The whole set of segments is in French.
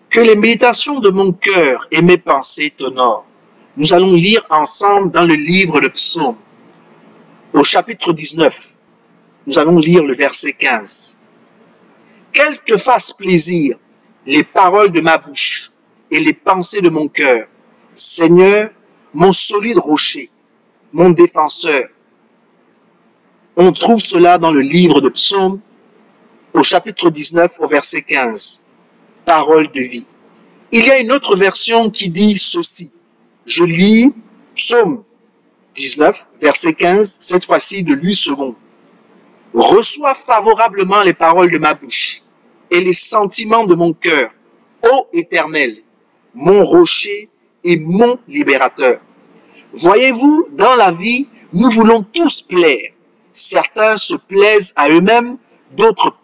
Que les méditations de mon cœur et mes pensées t'honorent. Nous allons lire ensemble dans le livre de Psaumes, au chapitre 19. Nous allons lire le verset 15. Qu'elles te fassent plaisir, les paroles de ma bouche et les pensées de mon cœur. Seigneur, mon solide rocher, mon défenseur. On trouve cela dans le livre de Psaumes, au chapitre 19, au verset 15. Parole de vie. Il y a une autre version qui dit ceci. Je lis Psaume 19, verset 15, cette fois-ci de 8 secondes. Reçois favorablement les paroles de ma bouche et les sentiments de mon cœur, ô Éternel, mon rocher et mon libérateur. Voyez-vous, dans la vie, nous voulons tous plaire. Certains se plaisent à eux-mêmes, d'autres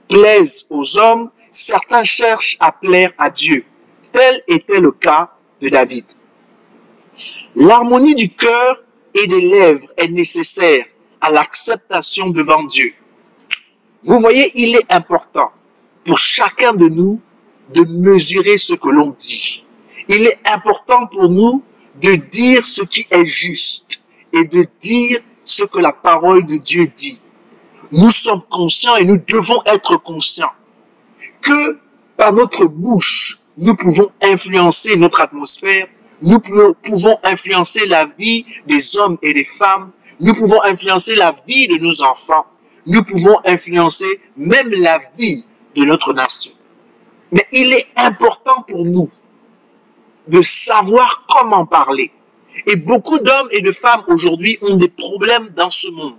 plaisent aux hommes, certains cherchent à plaire à Dieu. Tel était le cas de David. L'harmonie du cœur et des lèvres est nécessaire à l'acceptation devant Dieu. Vous voyez, il est important pour chacun de nous de mesurer ce que l'on dit. Il est important pour nous de dire ce qui est juste et de dire ce que la parole de Dieu dit. Nous sommes conscients et nous devons être conscients que par notre bouche, nous pouvons influencer notre atmosphère, nous pouvons influencer la vie des hommes et des femmes, nous pouvons influencer la vie de nos enfants, nous pouvons influencer même la vie de notre nation. Mais il est important pour nous de savoir comment parler. Et beaucoup d'hommes et de femmes aujourd'hui ont des problèmes dans ce monde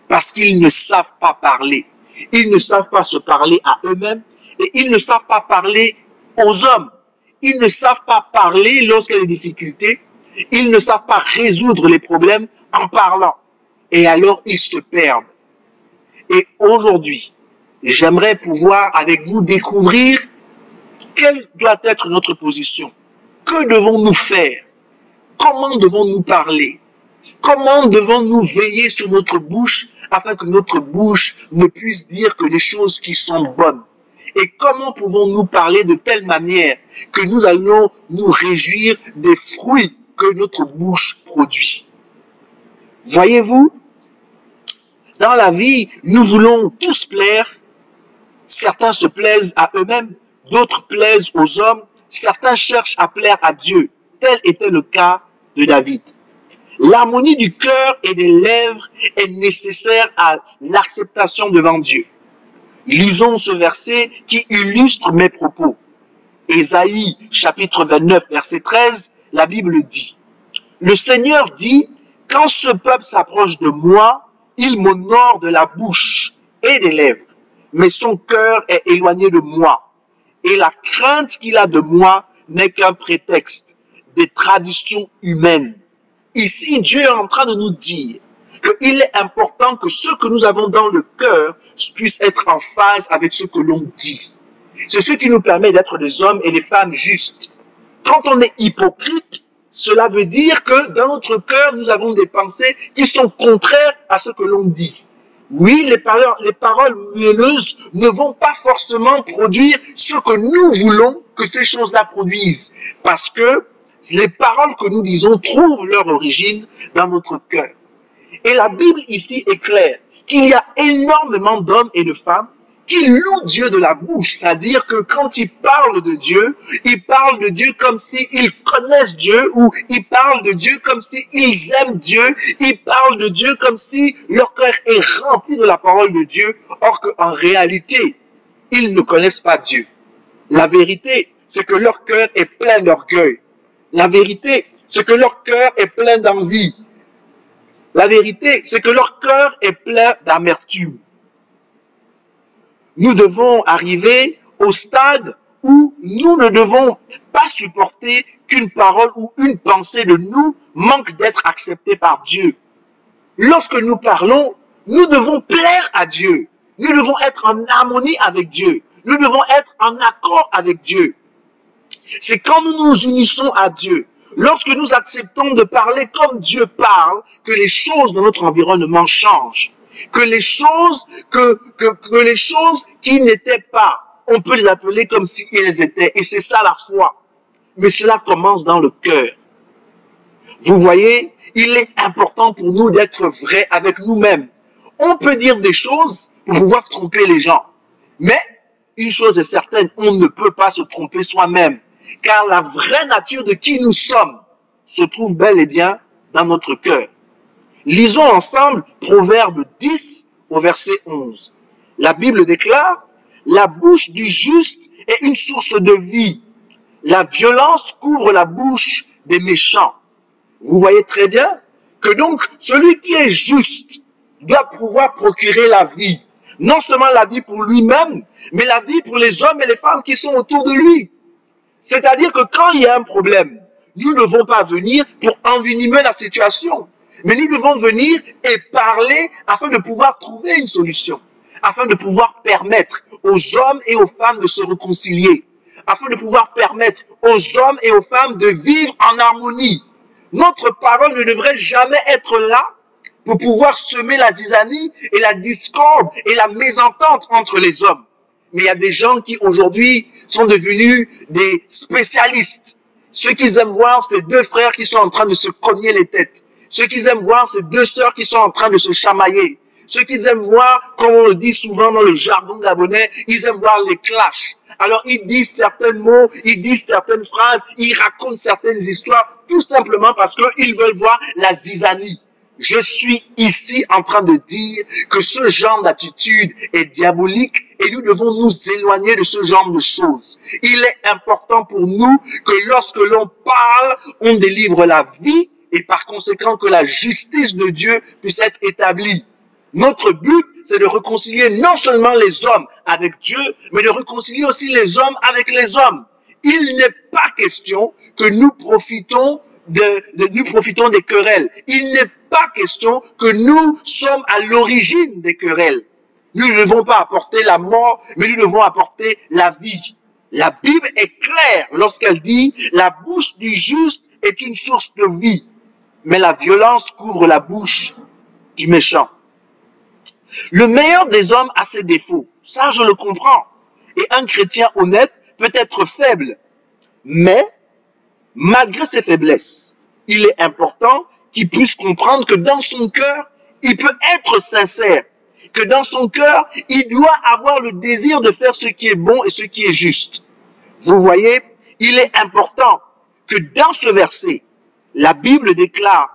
parce qu'ils ne savent pas parler. Ils ne savent pas se parler à eux-mêmes et ils ne savent pas parler aux hommes. Ils ne savent pas parler lorsqu'il y a des difficultés. Ils ne savent pas résoudre les problèmes en parlant. Et alors, ils se perdent. Et aujourd'hui, j'aimerais pouvoir avec vous découvrir quelle doit être notre position. Que devons-nous faire? Comment devons-nous parler? Comment devons-nous veiller sur notre bouche afin que notre bouche ne puisse dire que des choses qui sont bonnes? Et comment pouvons-nous parler de telle manière que nous allons nous réjouir des fruits que notre bouche produit? Voyez-vous, dans la vie, nous voulons tous plaire. Certains se plaisent à eux-mêmes, d'autres plaisent aux hommes, certains cherchent à plaire à Dieu. Tel était le cas de David. L'harmonie du cœur et des lèvres est nécessaire à l'acceptation devant Dieu. Lisons ce verset qui illustre mes propos. Ésaïe, chapitre 29, verset 13, la Bible dit, « Le Seigneur dit, quand ce peuple s'approche de moi, il m'honore de la bouche et des lèvres, mais son cœur est éloigné de moi, et la crainte qu'il a de moi n'est qu'un prétexte, des traditions humaines. » Ici, Dieu est en train de nous dire qu'il est important que ce que nous avons dans le cœur puisse être en phase avec ce que l'on dit. C'est ce qui nous permet d'être des hommes et des femmes justes. Quand on est hypocrite, cela veut dire que dans notre cœur, nous avons des pensées qui sont contraires à ce que l'on dit. Oui, les paroles mielleuses ne vont pas forcément produire ce que nous voulons que ces choses-là produisent. Parce que les paroles que nous disons trouvent leur origine dans notre cœur. Et la Bible ici est claire qu'il y a énormément d'hommes et de femmes qui louent Dieu de la bouche. C'est-à-dire que quand ils parlent de Dieu comme s'ils connaissent Dieu, ou ils parlent de Dieu comme s'ils aiment Dieu, ils parlent de Dieu comme si leur cœur est rempli de la parole de Dieu, or qu'en réalité, ils ne connaissent pas Dieu. La vérité, c'est que leur cœur est plein d'orgueil. La vérité, c'est que leur cœur est plein d'envie. La vérité, c'est que leur cœur est plein d'amertume. Nous devons arriver au stade où nous ne devons pas supporter qu'une parole ou une pensée de nous manque d'être acceptée par Dieu. Lorsque nous parlons, nous devons plaire à Dieu. Nous devons être en harmonie avec Dieu. Nous devons être en accord avec Dieu. C'est quand nous nous unissons à Dieu, lorsque nous acceptons de parler comme Dieu parle, que les choses dans notre environnement changent. Que les choses qui n'étaient pas On peut les appeler comme s'ils étaient. Et c'est ça la foi. Mais cela commence dans le cœur. Vous voyez, il est important pour nous d'être vrais avec nous-mêmes. On peut dire des choses pour pouvoir tromper les gens. Mais une chose est certaine, on ne peut pas se tromper soi-même. Car la vraie nature de qui nous sommes se trouve bel et bien dans notre cœur. Lisons ensemble Proverbe 10 au verset 11. La Bible déclare, « La bouche du juste est une source de vie. La violence couvre la bouche des méchants. » Vous voyez très bien que donc celui qui est juste doit pouvoir procurer la vie. Non seulement la vie pour lui-même, mais la vie pour les hommes et les femmes qui sont autour de lui. C'est-à-dire que quand il y a un problème, nous ne devons pas venir pour envenimer la situation. Mais nous devons venir et parler afin de pouvoir trouver une solution. Afin de pouvoir permettre aux hommes et aux femmes de se réconcilier. Afin de pouvoir permettre aux hommes et aux femmes de vivre en harmonie. Notre parole ne devrait jamais être là pour pouvoir semer la zizanie et la discorde et la mésentente entre les hommes. Mais il y a des gens qui aujourd'hui sont devenus des spécialistes. Ceux qu'ils aiment voir, c'est deux frères qui sont en train de se cogner les têtes. Ceux qu'ils aiment voir, c'est deux sœurs qui sont en train de se chamailler. Ceux qu'ils aiment voir, comme on le dit souvent dans le jargon gabonais, ils aiment voir les clashs. Alors ils disent certains mots, ils disent certaines phrases, ils racontent certaines histoires, tout simplement parce qu'ils veulent voir la zizanie. Je suis ici en train de dire que ce genre d'attitude est diabolique et nous devons nous éloigner de ce genre de choses. Il est important pour nous que lorsque l'on parle, on délivre la vie et par conséquent que la justice de Dieu puisse être établie. Notre but, c'est de réconcilier non seulement les hommes avec Dieu, mais de réconcilier aussi les hommes avec les hommes. Il n'est pas question que nous profitons des querelles. Il n'est pas question que nous sommes à l'origine des querelles. Nous ne devons pas apporter la mort, mais nous devons apporter la vie. La Bible est claire lorsqu'elle dit « La bouche du juste est une source de vie, mais la violence couvre la bouche du méchant. » Le meilleur des hommes a ses défauts. Ça, je le comprends. Et un chrétien honnête peut être faible. Mais, malgré ses faiblesses, il est important qu'il puisse comprendre que dans son cœur, il peut être sincère. Que dans son cœur, il doit avoir le désir de faire ce qui est bon et ce qui est juste. Vous voyez, il est important que dans ce verset, la Bible déclare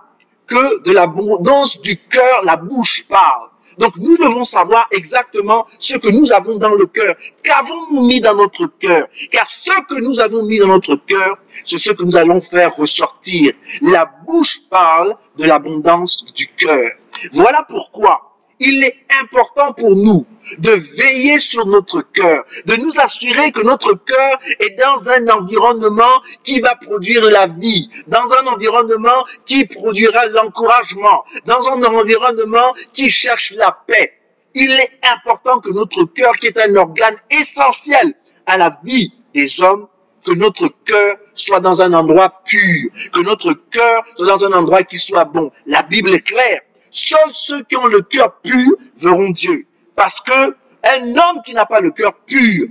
que de l'abondance du cœur, la bouche parle. Donc nous devons savoir exactement ce que nous avons dans le cœur. Qu'avons-nous mis dans notre cœur? Car ce que nous avons mis dans notre cœur, c'est ce que nous allons faire ressortir. La bouche parle de l'abondance du cœur. Voilà pourquoi il est important pour nous de veiller sur notre cœur, de nous assurer que notre cœur est dans un environnement qui va produire la vie, dans un environnement qui produira l'encouragement, dans un environnement qui cherche la paix. Il est important que notre cœur, qui est un organe essentiel à la vie des hommes, que notre cœur soit dans un endroit pur, que notre cœur soit dans un endroit qui soit bon. La Bible est claire. Seuls ceux qui ont le cœur pur verront Dieu. Parce que un homme qui n'a pas le cœur pur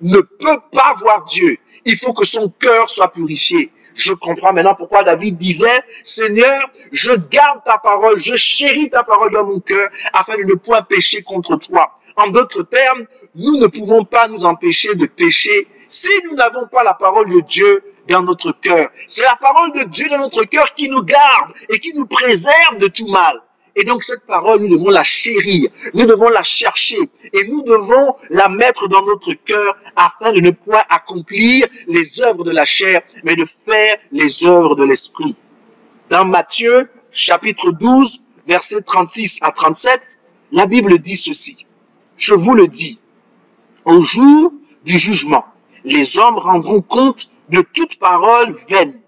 ne peut pas voir Dieu. Il faut que son cœur soit purifié. Je comprends maintenant pourquoi David disait, Seigneur, je garde ta parole, je chéris ta parole dans mon cœur, afin de ne point pécher contre toi. En d'autres termes, nous ne pouvons pas nous empêcher de pécher si nous n'avons pas la parole de Dieu dans notre cœur. C'est la parole de Dieu dans notre cœur qui nous garde et qui nous préserve de tout mal. Et donc cette parole, nous devons la chérir, nous devons la chercher et nous devons la mettre dans notre cœur afin de ne point accomplir les œuvres de la chair, mais de faire les œuvres de l'esprit. Dans Matthieu, chapitre 12, versets 36 à 37, la Bible dit ceci. Je vous le dis, au jour du jugement, les hommes rendront compte de toute parole vaine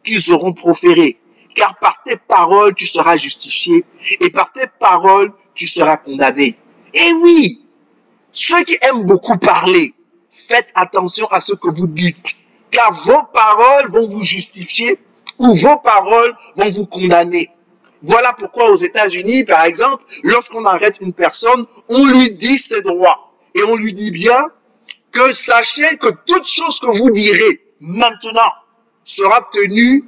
qu'ils auront proférée. Car par tes paroles, tu seras justifié, et par tes paroles, tu seras condamné. Et oui, ceux qui aiment beaucoup parler, faites attention à ce que vous dites, car vos paroles vont vous justifier, ou vos paroles vont vous condamner. Voilà pourquoi aux États-Unis, par exemple, lorsqu'on arrête une personne, on lui dit ses droits, et on lui dit bien, que sachez que toute chose que vous direz maintenant sera tenue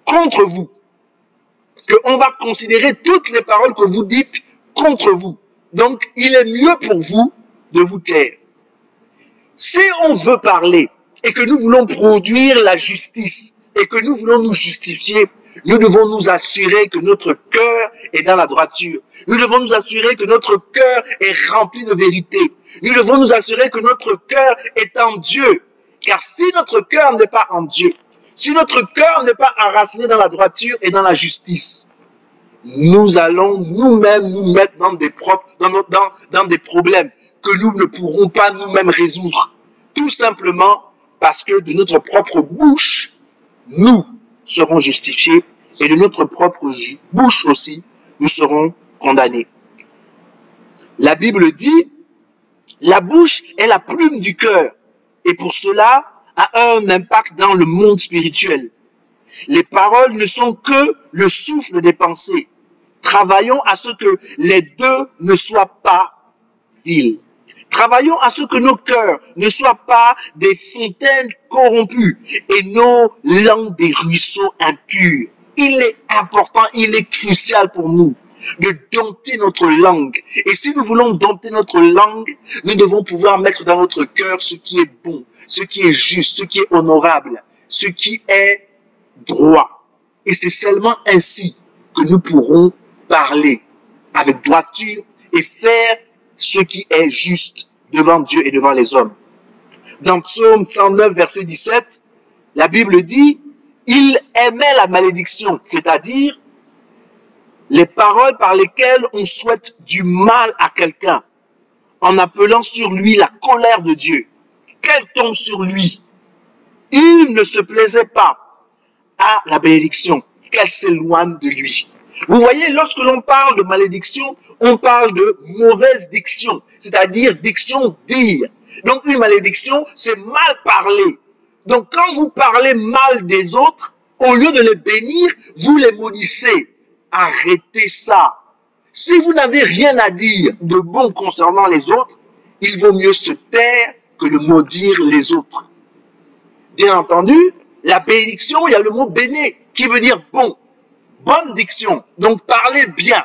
contre vous. Qu'on va considérer toutes les paroles que vous dites contre vous. Donc, il est mieux pour vous de vous taire. Si on veut parler et que nous voulons produire la justice et que nous voulons nous justifier, nous devons nous assurer que notre cœur est dans la droiture. Nous devons nous assurer que notre cœur est rempli de vérité. Nous devons nous assurer que notre cœur est en Dieu. Car si notre cœur n'est pas en Dieu, si notre cœur n'est pas enraciné dans la droiture et dans la justice, nous allons nous-mêmes nous mettre dans des problèmes que nous ne pourrons pas nous-mêmes résoudre. Tout simplement parce que de notre propre bouche, nous serons justifiés et de notre propre bouche aussi, nous serons condamnés. La Bible dit, la bouche est la plume du cœur et pour cela a un impact dans le monde spirituel. Les paroles ne sont que le souffle des pensées. Travaillons à ce que les deux ne soient pas vils. Travaillons à ce que nos cœurs ne soient pas des fontaines corrompues et nos langues des ruisseaux impurs. Il est important, il est crucial pour nous de dompter notre langue. Et si nous voulons dompter notre langue, nous devons pouvoir mettre dans notre cœur ce qui est bon, ce qui est juste, ce qui est honorable, ce qui est droit. Et c'est seulement ainsi que nous pourrons parler avec droiture et faire ce qui est juste devant Dieu et devant les hommes. Dans Psaume 109, verset 17, la Bible dit, il aimait la malédiction, c'est-à-dire les paroles par lesquelles on souhaite du mal à quelqu'un, en appelant sur lui la colère de Dieu. Qu'elle tombe sur lui. Il ne se plaisait pas à la bénédiction, qu'elle s'éloigne de lui. Vous voyez, lorsque l'on parle de malédiction, on parle de mauvaise diction, c'est-à-dire diction dire. Donc une malédiction, c'est mal parler. Donc quand vous parlez mal des autres, au lieu de les bénir, vous les maudissez. Arrêtez ça. Si vous n'avez rien à dire de bon concernant les autres, il vaut mieux se taire que de maudire les autres. Bien entendu, la bénédiction, il y a le mot béné, qui veut dire bon. Bonne diction, donc parlez bien.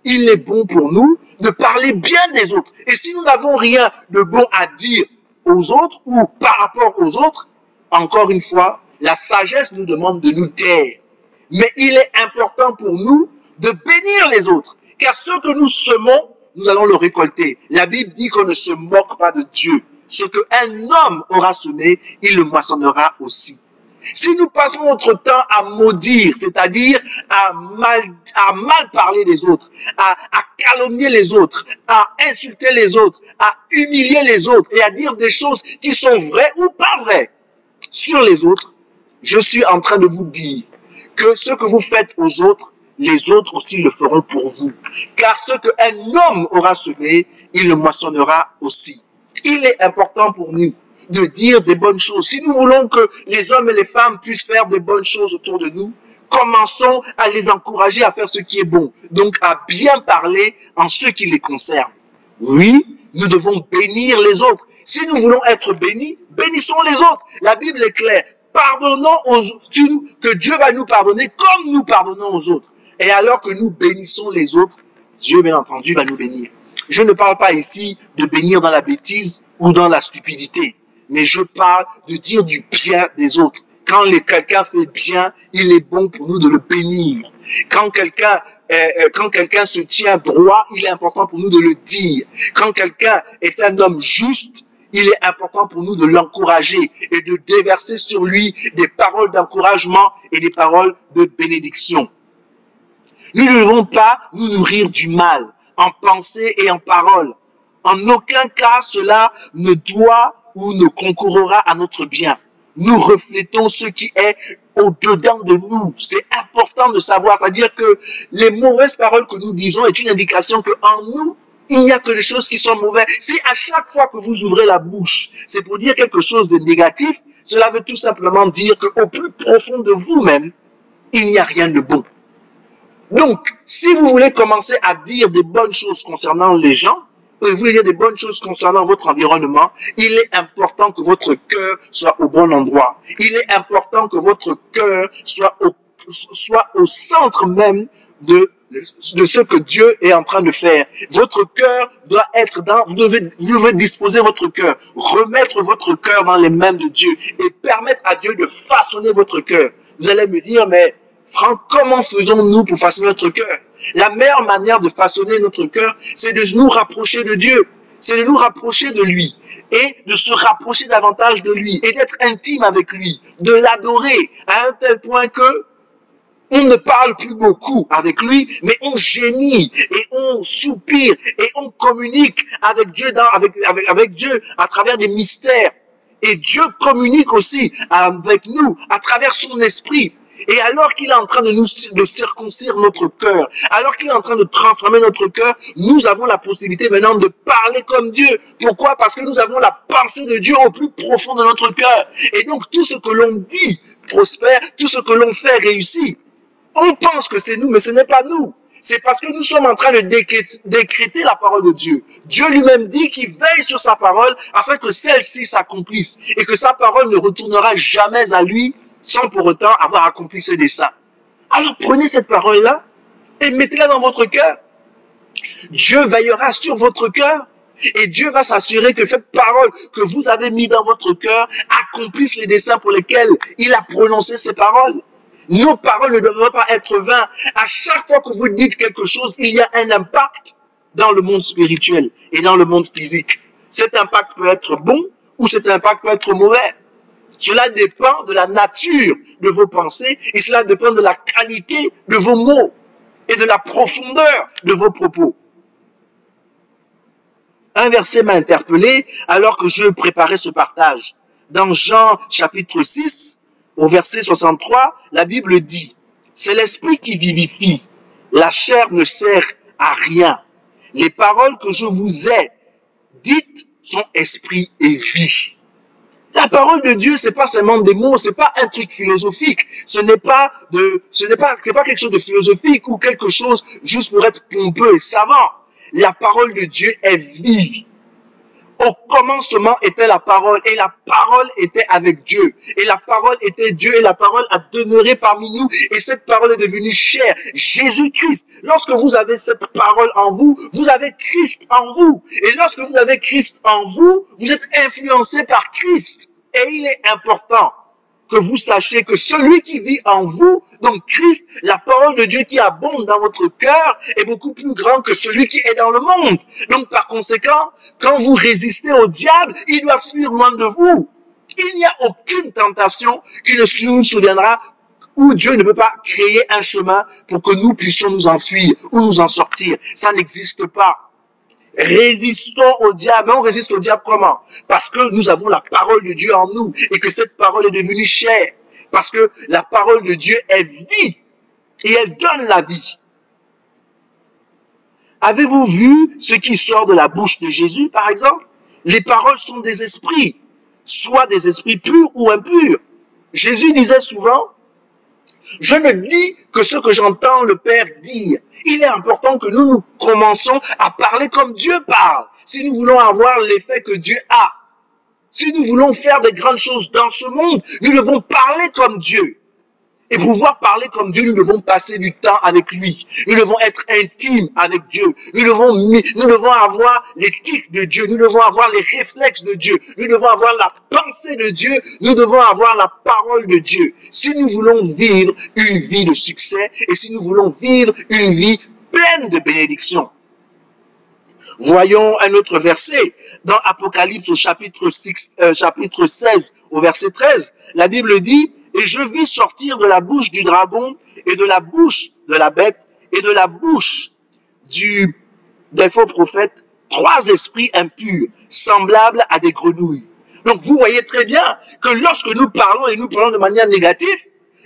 Il est bon pour nous de parler bien des autres. Et si nous n'avons rien de bon à dire aux autres ou par rapport aux autres, encore une fois, la sagesse nous demande de nous taire. Mais il est important pour nous de bénir les autres. Car ce que nous semons, nous allons le récolter. La Bible dit qu'on ne se moque pas de Dieu. Ce qu'un homme aura semé, il le moissonnera aussi. Si nous passons notre temps à maudire, c'est-à-dire à mal parler des autres, à calomnier les autres, à insulter les autres, à humilier les autres et à dire des choses qui sont vraies ou pas vraies sur les autres, je suis en train de vous dire que ce que vous faites aux autres, les autres aussi le feront pour vous. Car ce qu'un homme aura semé, il le moissonnera aussi. Il est important pour nous de dire des bonnes choses. Si nous voulons que les hommes et les femmes puissent faire des bonnes choses autour de nous, commençons à les encourager à faire ce qui est bon. Donc à bien parler en ce qui les concerne. Oui, nous devons bénir les autres. Si nous voulons être bénis, bénissons les autres. La Bible est claire. Pardonnons aux autres, que Dieu va nous pardonner comme nous pardonnons aux autres. Et alors que nous bénissons les autres, Dieu, bien entendu, va nous bénir. Je ne parle pas ici de bénir dans la bêtise ou dans la stupidité, mais je parle de dire du bien des autres. Quand quelqu'un fait bien, il est bon pour nous de le bénir. Quand quelqu'un se tient droit, il est important pour nous de le dire. Quand quelqu'un est un homme juste, il est important pour nous de l'encourager et de déverser sur lui des paroles d'encouragement et des paroles de bénédiction. Nous ne devons pas nous nourrir du mal en pensée et en parole. En aucun cas, cela ne doit ou ne concourra à notre bien. Nous reflétons ce qui est au-dedans de nous. C'est important de savoir, c'est-à-dire que les mauvaises paroles que nous disons est une indication qu'en nous, il n'y a que des choses qui sont mauvaises. Si à chaque fois que vous ouvrez la bouche, c'est pour dire quelque chose de négatif, cela veut tout simplement dire qu'au plus profond de vous-même, il n'y a rien de bon. Donc, si vous voulez commencer à dire des bonnes choses concernant les gens, et vous voulez dire des bonnes choses concernant votre environnement, il est important que votre cœur soit au bon endroit. Il est important que votre cœur soit au centre même de ce que Dieu est en train de faire. Votre cœur doit être vous devez disposer votre cœur, remettre votre cœur dans les mains de Dieu et permettre à Dieu de façonner votre cœur. Vous allez me dire, mais Franck, comment faisons-nous pour façonner notre cœur? La meilleure manière de façonner notre cœur, c'est de nous rapprocher de Dieu. C'est de nous rapprocher de lui et de se rapprocher davantage de lui et d'être intime avec lui, de l'adorer à un tel point que on ne parle plus beaucoup avec lui, mais on gémit et on soupire et on communique avec Dieu, avec Dieu à travers des mystères. Et Dieu communique aussi avec nous à travers son esprit. Et alors qu'il est en train de circoncire notre cœur, alors qu'il est en train de transformer notre cœur, nous avons la possibilité maintenant de parler comme Dieu. Pourquoi? Parce que nous avons la pensée de Dieu au plus profond de notre cœur. Et donc tout ce que l'on dit prospère, tout ce que l'on fait réussit. On pense que c'est nous, mais ce n'est pas nous. C'est parce que nous sommes en train de décréter la parole de Dieu. Dieu lui-même dit qu'il veille sur sa parole afin que celle-ci s'accomplisse et que sa parole ne retournera jamais à lui sans pour autant avoir accompli ses desseins. Alors prenez cette parole-là et mettez-la dans votre cœur. Dieu veillera sur votre cœur et Dieu va s'assurer que cette parole que vous avez mise dans votre cœur accomplisse les desseins pour lesquels il a prononcé ces paroles. Nos paroles ne devraient pas être vaines. À chaque fois que vous dites quelque chose, il y a un impact dans le monde spirituel et dans le monde physique. Cet impact peut être bon ou cet impact peut être mauvais. Cela dépend de la nature de vos pensées et cela dépend de la qualité de vos mots et de la profondeur de vos propos. Un verset m'a interpellé alors que je préparais ce partage. Dans Jean chapitre 6, au verset 63, la Bible dit, « C'est l'esprit qui vivifie, la chair ne sert à rien. Les paroles que je vous ai dites sont esprit et vie. » La parole de Dieu, c'est pas seulement des mots, c'est pas un truc philosophique, c'est pas quelque chose de philosophique ou quelque chose juste pour être pompeux et savant. La parole de Dieu est vie. Au commencement était la parole, et la parole était avec Dieu. Et la parole était Dieu, et la parole a demeuré parmi nous, et cette parole est devenue chair. Jésus-Christ, lorsque vous avez cette parole en vous, vous avez Christ en vous. Et lorsque vous avez Christ en vous, vous êtes influencé par Christ. Et il est important que vous sachiez que celui qui vit en vous, donc Christ, la parole de Dieu qui abonde dans votre cœur, est beaucoup plus grand que celui qui est dans le monde. Donc par conséquent, quand vous résistez au diable, il doit fuir loin de vous. Il n'y a aucune tentation qui ne nous souviendra où Dieu ne peut pas créer un chemin pour que nous puissions nous enfuir ou nous en sortir. Ça n'existe pas. Résistons au diable. Mais on résiste au diable comment? Parce que nous avons la parole de Dieu en nous et que cette parole est devenue chair. Parce que la parole de Dieu est vie et elle donne la vie. Avez-vous vu ce qui sort de la bouche de Jésus, par exemple? Les paroles sont des esprits, soit des esprits purs ou impurs. Jésus disait souvent, je ne dis que ce que j'entends le Père dire. Il est important que nous commençons à parler comme Dieu parle. Si nous voulons avoir l'effet que Dieu a. Si nous voulons faire des grandes choses dans ce monde, nous devons parler comme Dieu. Et pour pouvoir parler comme Dieu, nous devons passer du temps avec lui. Nous devons être intimes avec Dieu. Nous devons avoir l'éthique de Dieu. Nous devons avoir les réflexes de Dieu. Nous devons avoir la pensée de Dieu. Nous devons avoir la parole de Dieu. Si nous voulons vivre une vie de succès et si nous voulons vivre une vie pleine de bénédictions. Voyons un autre verset dans Apocalypse au chapitre 16 au verset 13. La Bible dit, et je vis sortir de la bouche du dragon et de la bouche de la bête et de la bouche des faux prophètes 3 esprits impurs, semblables à des grenouilles. Donc vous voyez très bien que lorsque nous parlons et nous parlons de manière négative,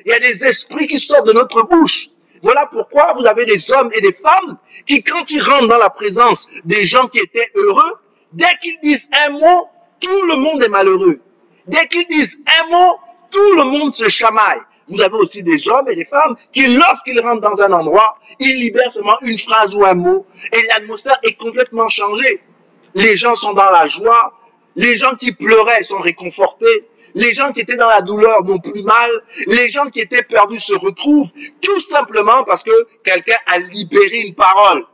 il y a des esprits qui sortent de notre bouche. Voilà pourquoi vous avez des hommes et des femmes qui, quand ils rentrent dans la présence des gens qui étaient heureux, dès qu'ils disent un mot, tout le monde est malheureux. Dès qu'ils disent un mot, tout le monde se chamaille. Vous avez aussi des hommes et des femmes qui, lorsqu'ils rentrent dans un endroit, ils libèrent seulement une phrase ou un mot et l'atmosphère est complètement changée. les gens sont dans la joie, les gens qui pleuraient sont réconfortés, les gens qui étaient dans la douleur n'ont plus mal, les gens qui étaient perdus se retrouvent, tout simplement parce que quelqu'un a libéré une parole.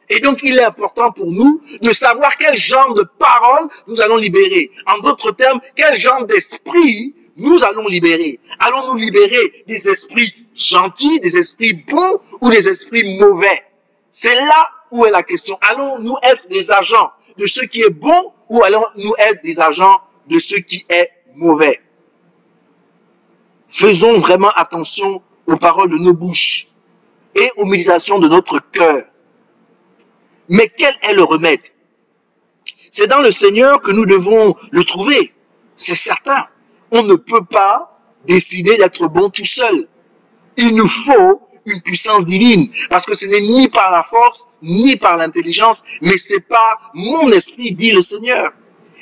Et donc, il est important pour nous de savoir quel genre de parole nous allons libérer. En d'autres termes, quel genre d'esprit nous allons libérer. Allons-nous libérer des esprits gentils, des esprits bons ou des esprits mauvais? C'est là où est la question. Allons-nous être des agents de ce qui est bon ou allons-nous être des agents de ce qui est mauvais? Faisons vraiment attention aux paroles de nos bouches et aux méditations de notre cœur. Mais quel est le remède? C'est dans le Seigneur que nous devons le trouver. C'est certain. On ne peut pas décider d'être bon tout seul. Il nous faut une puissance divine. Parce que ce n'est ni par la force, ni par l'intelligence, mais c'est par mon esprit, dit le Seigneur.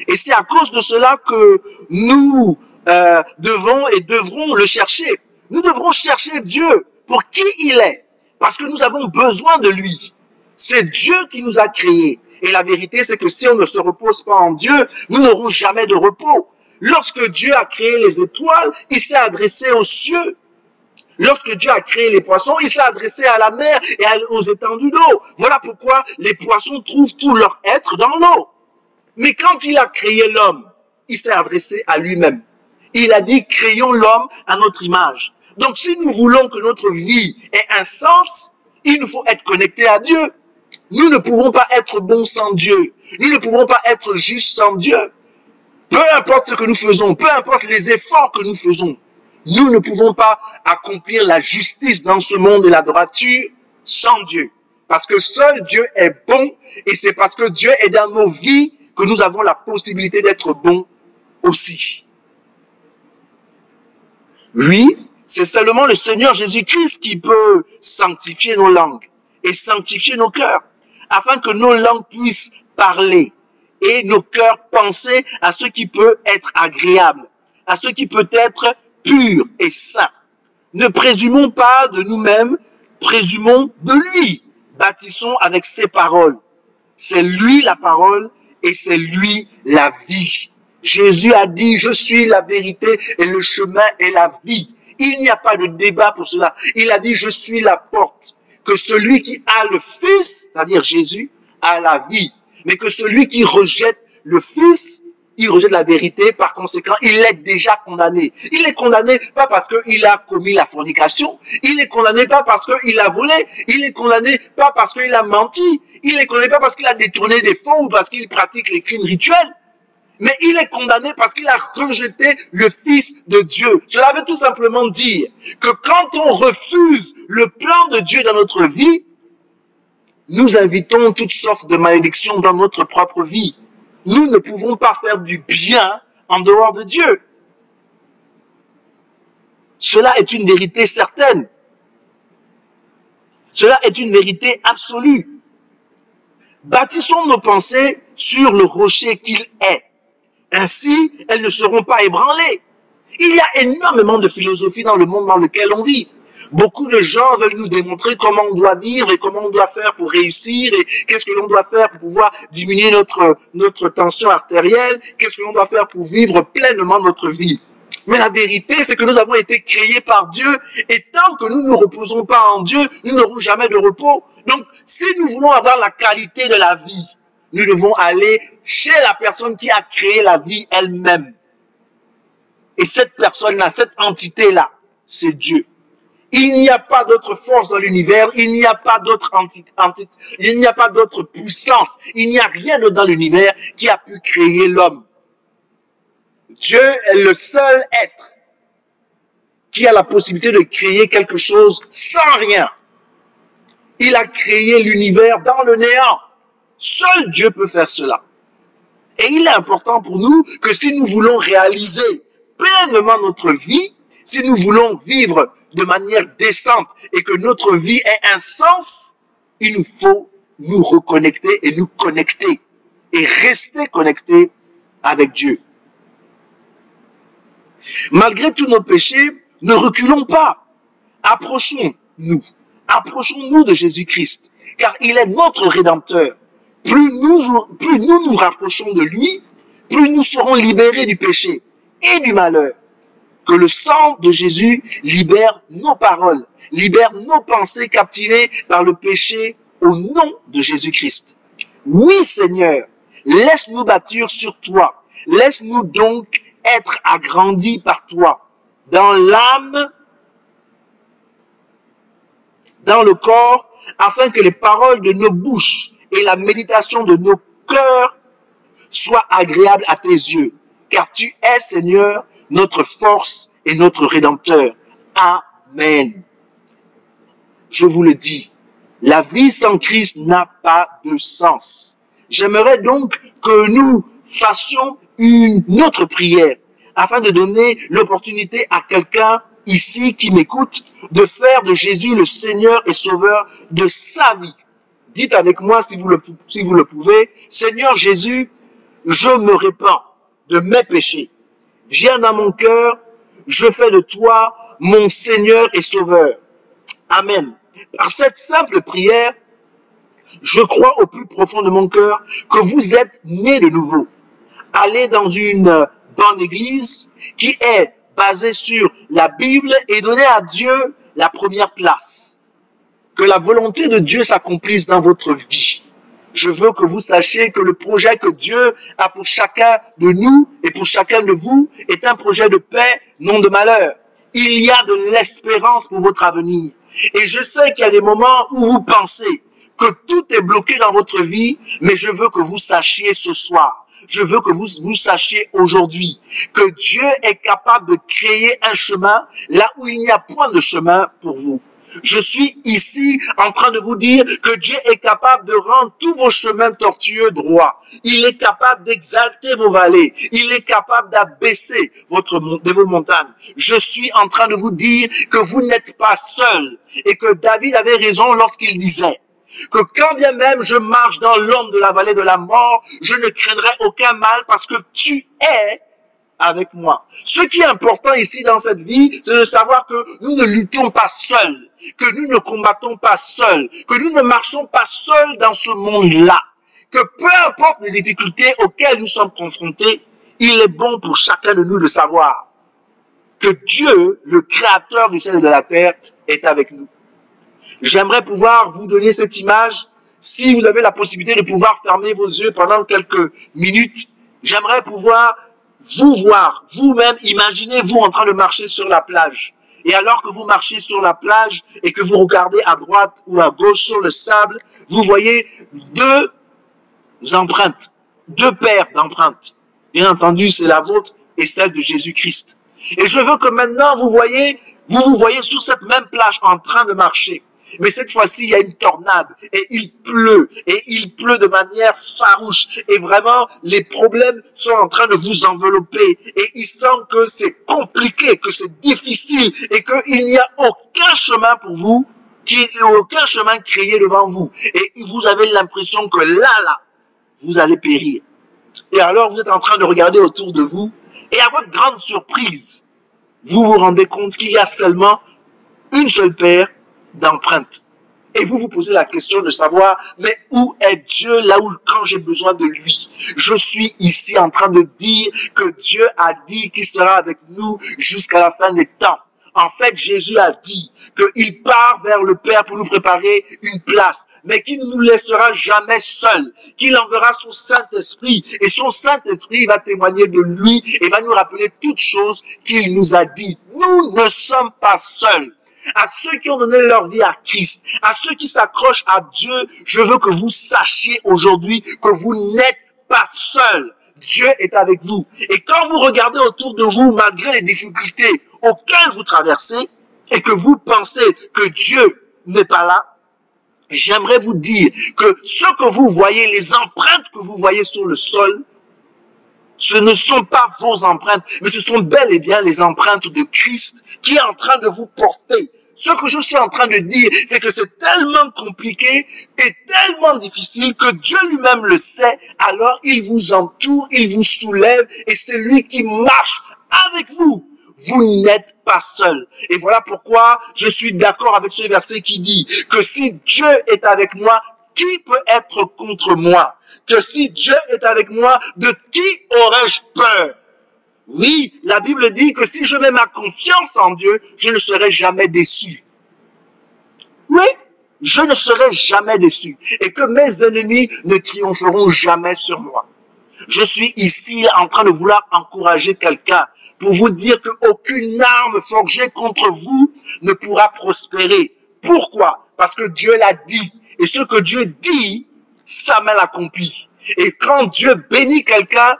Et c'est à cause de cela que nous devons et devrons le chercher. Nous devrons chercher Dieu pour qui il est. Parce que nous avons besoin de lui. C'est Dieu qui nous a créés. Et la vérité, c'est que si on ne se repose pas en Dieu, nous n'aurons jamais de repos. Lorsque Dieu a créé les étoiles, il s'est adressé aux cieux. Lorsque Dieu a créé les poissons, il s'est adressé à la mer et aux étendues d'eau. Voilà pourquoi les poissons trouvent tout leur être dans l'eau. Mais quand il a créé l'homme, il s'est adressé à lui-même. Il a dit, créons l'homme à notre image. Donc si nous voulons que notre vie ait un sens, il nous faut être connectés à Dieu. Nous ne pouvons pas être bons sans Dieu. Nous ne pouvons pas être justes sans Dieu. Peu importe ce que nous faisons, peu importe les efforts que nous faisons, nous ne pouvons pas accomplir la justice dans ce monde et la droiture sans Dieu. Parce que seul Dieu est bon et c'est parce que Dieu est dans nos vies que nous avons la possibilité d'être bons aussi. Oui, c'est seulement le Seigneur Jésus-Christ qui peut sanctifier nos langues et sanctifier nos cœurs, afin que nos langues puissent parler et nos cœurs penser à ce qui peut être agréable, à ce qui peut être pur et saint. Ne présumons pas de nous-mêmes, présumons de lui. Bâtissons avec ses paroles. C'est lui la parole et c'est lui la vie. Jésus a dit, je suis la vérité et le chemin et la vie. Il n'y a pas de débat pour cela. Il a dit, je suis la porte. Que celui qui a le Fils, c'est-à-dire Jésus, a la vie. Mais que celui qui rejette le Fils, il rejette la vérité. Par conséquent, il est déjà condamné. Il est condamné pas parce qu'il a commis la fornication. Il est condamné pas parce qu'il a volé. Il est condamné pas parce qu'il a menti. Il est condamné pas parce qu'il a détourné des fonds ou parce qu'il pratique les crimes rituels. Mais il est condamné parce qu'il a rejeté le Fils de Dieu. Cela veut tout simplement dire que quand on refuse le plan de Dieu dans notre vie, nous invitons toutes sortes de malédictions dans notre propre vie. Nous ne pouvons pas faire du bien en dehors de Dieu. Cela est une vérité certaine. Cela est une vérité absolue. Bâtissons nos pensées sur le rocher qu'il est. Ainsi, elles ne seront pas ébranlées. Il y a énormément de philosophie dans le monde dans lequel on vit. Beaucoup de gens veulent nous démontrer comment on doit vivre et comment on doit faire pour réussir et qu'est-ce que l'on doit faire pour pouvoir diminuer notre tension artérielle, qu'est-ce que l'on doit faire pour vivre pleinement notre vie. Mais la vérité, c'est que nous avons été créés par Dieu et tant que nous ne nous reposons pas en Dieu, nous n'aurons jamais de repos. Donc, si nous voulons avoir la qualité de la vie, nous devons aller chez la personne qui a créé la vie elle-même. Et cette personne-là, cette entité-là, c'est Dieu. Il n'y a pas d'autre force dans l'univers, il n'y a pas d'autre entité, il n'y a pas d'autre puissance, il n'y a rien d'autre dans l'univers qui a pu créer l'homme. Dieu est le seul être qui a la possibilité de créer quelque chose sans rien. Il a créé l'univers dans le néant. Seul Dieu peut faire cela. Et il est important pour nous que si nous voulons réaliser pleinement notre vie, si nous voulons vivre de manière décente et que notre vie ait un sens, il nous faut nous reconnecter et nous connecter et rester connectés avec Dieu. Malgré tous nos péchés, ne reculons pas. Approchons-nous de Jésus-Christ, car il est notre Rédempteur. plus nous nous rapprochons de lui, plus nous serons libérés du péché et du malheur. Que le sang de Jésus libère nos paroles, libère nos pensées captivées par le péché au nom de Jésus-Christ. Oui, Seigneur, laisse-nous bâtir sur toi. Laisse-nous donc être agrandis par toi, dans l'âme, dans le corps, afin que les paroles de nos bouches et la méditation de nos cœurs soient agréables à tes yeux. Car tu es, Seigneur, notre force et notre Rédempteur. Amen. Je vous le dis, la vie sans Christ n'a pas de sens. J'aimerais donc que nous fassions une autre prière afin de donner l'opportunité à quelqu'un ici qui m'écoute de faire de Jésus le Seigneur et Sauveur de sa vie. Dites avec moi si vous le pouvez, Seigneur Jésus, je me répands de mes péchés. Viens dans mon cœur, je fais de toi mon Seigneur et Sauveur. Amen. Par cette simple prière, je crois au plus profond de mon cœur que vous êtes nés de nouveau. Allez dans une bonne église qui est basée sur la Bible et donnez à Dieu la première place. Que la volonté de Dieu s'accomplisse dans votre vie. Je veux que vous sachiez que le projet que Dieu a pour chacun de nous et pour chacun de vous est un projet de paix, non de malheur. Il y a de l'espérance pour votre avenir. Et je sais qu'il y a des moments où vous pensez que tout est bloqué dans votre vie, mais je veux que vous sachiez ce soir, je veux que vous sachiez aujourd'hui que Dieu est capable de créer un chemin là où il n'y a point de chemin pour vous. Je suis ici en train de vous dire que Dieu est capable de rendre tous vos chemins tortueux droits. Il est capable d'exalter vos vallées. Il est capable d'abaisser vos montagnes. Je suis en train de vous dire que vous n'êtes pas seul et que David avait raison lorsqu'il disait que quand bien même je marche dans l'ombre de la vallée de la mort, je ne craindrai aucun mal parce que tu es avec moi. Ce qui est important ici dans cette vie, c'est de savoir que nous ne luttons pas seuls, que nous ne combattons pas seuls, que nous ne marchons pas seuls dans ce monde-là, que peu importe les difficultés auxquelles nous sommes confrontés, il est bon pour chacun de nous de savoir que Dieu, le créateur du ciel et de la terre, est avec nous. J'aimerais pouvoir vous donner cette image, si vous avez la possibilité de pouvoir fermer vos yeux pendant quelques minutes, j'aimerais pouvoir vous voir, vous-même, imaginez-vous en train de marcher sur la plage. Et alors que vous marchez sur la plage et que vous regardez à droite ou à gauche sur le sable, vous voyez deux empreintes, deux paires d'empreintes. Bien entendu, c'est la vôtre et celle de Jésus-Christ. Et je veux que maintenant, vous vous voyez sur cette même plage en train de marcher. Mais cette fois-ci, il y a une tornade et il pleut de manière farouche et vraiment les problèmes sont en train de vous envelopper et il semble que c'est compliqué, que c'est difficile et qu'il n'y a aucun chemin pour vous, aucun chemin créé devant vous et vous avez l'impression que là, vous allez périr. Et alors vous êtes en train de regarder autour de vous et à votre grande surprise, vous vous rendez compte qu'il y a seulement une seule paire d'empreintes. Et vous vous posez la question de savoir, mais où est Dieu là où quand j'ai besoin de lui? Je suis ici en train de dire que Dieu a dit qu'il sera avec nous jusqu'à la fin des temps. En fait, Jésus a dit qu'il part vers le Père pour nous préparer une place, mais qu'il ne nous laissera jamais seuls, qu'il enverra son Saint-Esprit, et son Saint-Esprit va témoigner de lui et va nous rappeler toutes choses qu'il nous a dit. Nous ne sommes pas seuls. À ceux qui ont donné leur vie à Christ, à ceux qui s'accrochent à Dieu, je veux que vous sachiez aujourd'hui que vous n'êtes pas seuls. Dieu est avec vous. Et quand vous regardez autour de vous, malgré les difficultés auxquelles vous traversez, et que vous pensez que Dieu n'est pas là, j'aimerais vous dire que ce que vous voyez, les empreintes que vous voyez sur le sol, ce ne sont pas vos empreintes, mais ce sont bel et bien les empreintes de Christ qui est en train de vous porter. Ce que je suis en train de dire, c'est que c'est tellement compliqué et tellement difficile que Dieu lui-même le sait. Alors il vous entoure, il vous soulève et c'est lui qui marche avec vous. Vous n'êtes pas seul. Et voilà pourquoi je suis d'accord avec ce verset qui dit que si Dieu est avec moi, qui peut être contre moi? Que si Dieu est avec moi, de qui aurais-je peur? Oui, la Bible dit que si je mets ma confiance en Dieu, je ne serai jamais déçu. Oui, je ne serai jamais déçu. Et que mes ennemis ne triompheront jamais sur moi. Je suis ici en train de vouloir encourager quelqu'un pour vous dire qu'aucune arme forgée contre vous ne pourra prospérer. Pourquoi? Parce que Dieu l'a dit. Et ce que Dieu dit, sa main l'accomplit. Et quand Dieu bénit quelqu'un,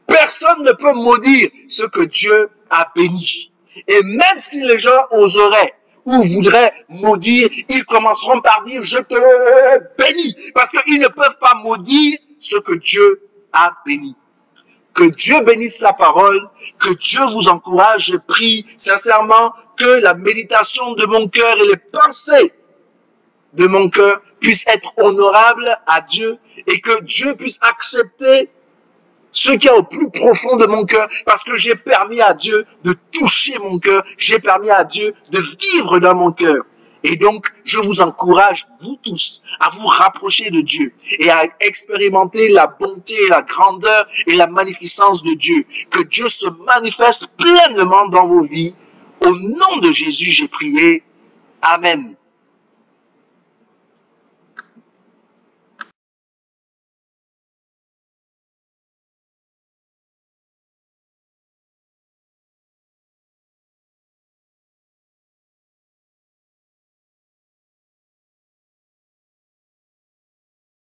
personne ne peut maudire ce que Dieu a béni. Et même si les gens oseraient ou voudraient maudire, ils commenceront par dire « je te bénis » parce qu'ils ne peuvent pas maudire ce que Dieu a béni. Que Dieu bénisse sa parole, que Dieu vous encourage. Je prie sincèrement que la méditation de mon cœur et les pensées de mon cœur puissent être honorables à Dieu et que Dieu puisse accepter ce qu'il y a au plus profond de mon cœur, parce que j'ai permis à Dieu de toucher mon cœur, j'ai permis à Dieu de vivre dans mon cœur. Et donc, je vous encourage, vous tous, à vous rapprocher de Dieu et à expérimenter la bonté, la grandeur et la magnificence de Dieu. Que Dieu se manifeste pleinement dans vos vies. Au nom de Jésus, j'ai prié. Amen.